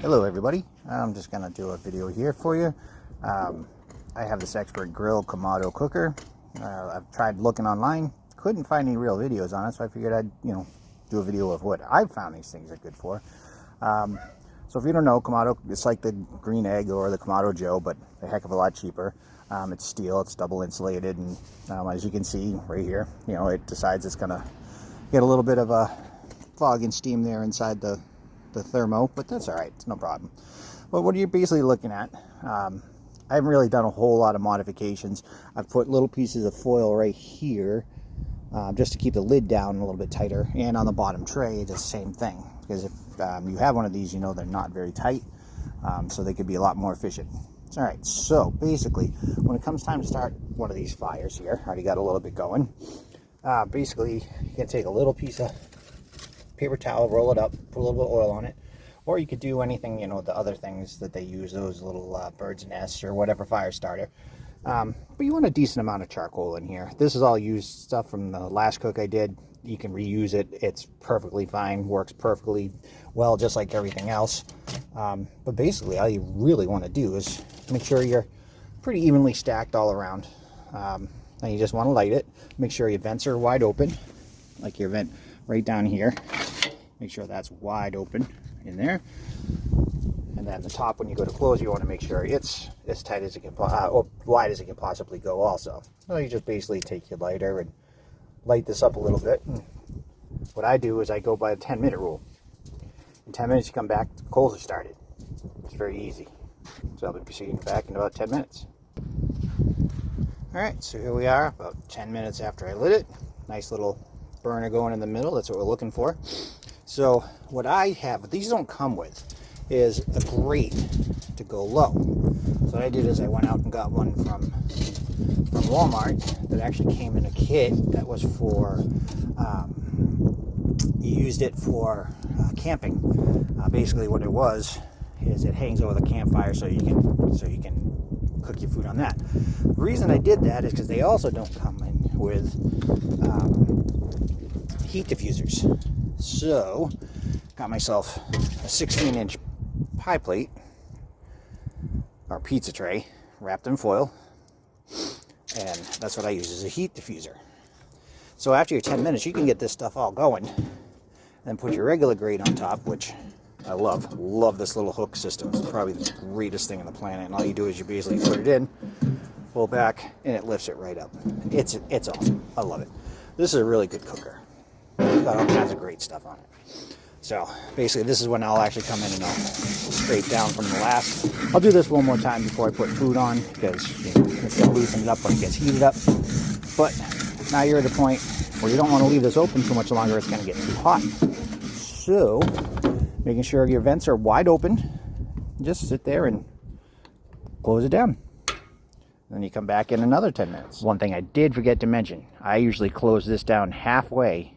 Hello everybody, I'm just going to do a video here for you. I have this Expert Grill Kamado cooker. I've tried looking online, couldn't find any real videos on it, so I figured I'd do a video of what I've found these things are good for. So if you don't know, Kamado, it's like the Green Egg or the Kamado Joe, but a heck of a lot cheaper. It's steel, it's double insulated, and as you can see right here, it decides it's going to get a little bit of a fog and steam there inside the thermo, but that's all right, it's no problem. But what you're basically looking at, I haven't really done a whole lot of modifications. I've put little pieces of foil right here just to keep the lid down a little bit tighter, and on the bottom tray the same thing, because if you have one of these, they're not very tight, so they could be a lot more efficient. All right, so basically when it comes time to start one of these fires here, I already got a little bit going. Basically you can take a little piece of paper towel, roll it up, put a little bit of oil on it, or you could do anything, the other things that they use, those little bird's nests or whatever fire starter. But you want a decent amount of charcoal in here. This is all used stuff from the last cook I did. You can reuse it. It's perfectly fine, works perfectly well, just like everything else. But basically all you really want to do is make sure you're pretty evenly stacked all around. And you just want to light it. Make sure your vents are wide open, like your vent right down here. Make sure that's wide open in there. And then the top, when you go to close, you want to make sure it's as tight as it can, wide as it can possibly go also. So you just basically take your lighter and light this up a little bit. And what I do is I go by the 10-minute rule. In 10 minutes you come back, the coals are started. It's very easy. So I'll be proceeding back in about 10 minutes. Alright, so here we are, about 10 minutes after I lit it. Nice little burner going in the middle, that's what we're looking for. So what I have, what these don't come with, is a grate to go low. So what I did is I went out and got one from Walmart that actually came in a kit that was for, you used it for camping. Basically what it was is it hangs over the campfire so you can cook your food on that. The reason I did that is because they also don't come in with heat diffusers. So got myself a 16-inch pie plate or pizza tray wrapped in foil, and that's what I use as a heat diffuser. So after your 10 minutes you can get this stuff all going, and then put your regular grate on top, which I love this little hook system. It's probably the greatest thing on the planet, and all you do is you basically put it in, pull back, and it lifts it right up. It's awesome. I love it. This is a really good cooker. It's got all kinds of great stuff on it. So basically this is when I'll actually come in and I'll scrape down from the last. I'll do this one more time before I put food on, because it's going to loosen it up when it gets heated up. But now you're at a point where you don't want to leave this open too much longer. It's going to get too hot. So making sure your vents are wide open, just sit there and close it down. Then you come back in another 10 minutes. One thing I did forget to mention, I usually close this down halfway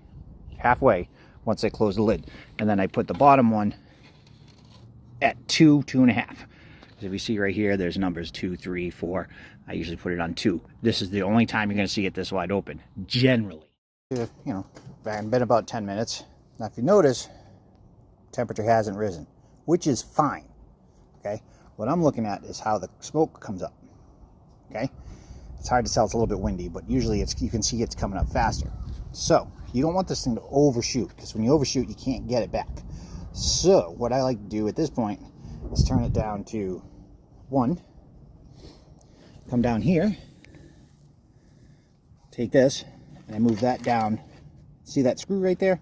once I close the lid, and then I put the bottom one at 2.5. As if you see right here, there's numbers 2, 3, 4. I usually put it on 2. This is the only time you're going to see it this wide open, generally. Been about 10 minutes. Now if you notice, temperature hasn't risen, which is fine. Okay, what I'm looking at is how the smoke comes up. Okay, it's hard to tell, it's a little bit windy, but usually you can see it's coming up faster. So you don't want this thing to overshoot, because when you overshoot you can't get it back. So what I like to do at this point is turn it down to 1, come down here, take this, and I move that down. See that screw right there?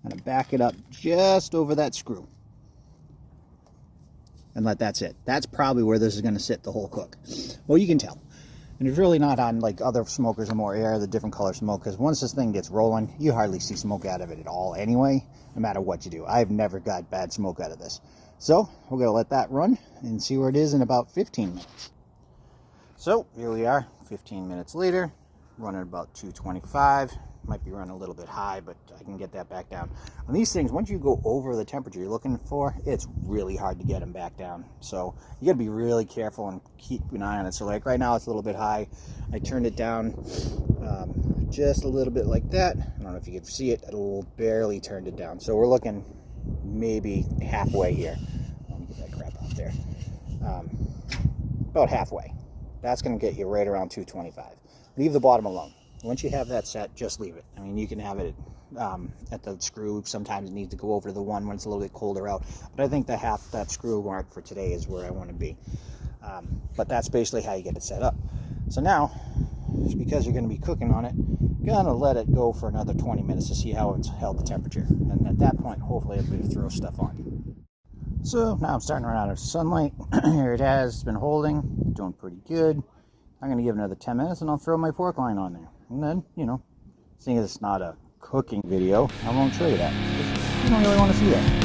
I'm going to back it up just over that screw and let that sit. That's probably where this is going to sit the whole cook. Well, you can tell. And it's really not on like other smokers or more air, the different color smoke, because once this thing gets rolling, you hardly see smoke out of it at all anyway, no matter what you do. I've never got bad smoke out of this. So we're going to let that run and see where it is in about 15 minutes. So here we are, 15 minutes later, running about 225. Might be running a little bit high, but I can get that back down. On these things, once you go over the temperature you're looking for, it's really hard to get them back down. So you got to be really careful and keep an eye on it. So like right now it's a little bit high. I turned it down just a little bit like that. I don't know if you can see it. It'll barely turned it down. So we're looking maybe halfway here. Let me get there. About halfway. That's going to get you right around 225. Leave the bottom alone. Once you have that set, just leave it. I mean, you can have it at the screw. Sometimes it needs to go over to the one when it's a little bit colder out. But I think that screw mark for today is where I want to be. But that's basically how you get it set up. So now, because you're going to be cooking on it, going to let it go for another 20 minutes to see how it's held the temperature. And at that point, hopefully I'll be able to throw stuff on. So now I'm starting to run out of sunlight. Here it has been holding, doing pretty good. I'm going to give it another 10 minutes and I'll throw my pork line on there. And then, you know, seeing as it's not a cooking video, I won't show you that. You don't really want to see that.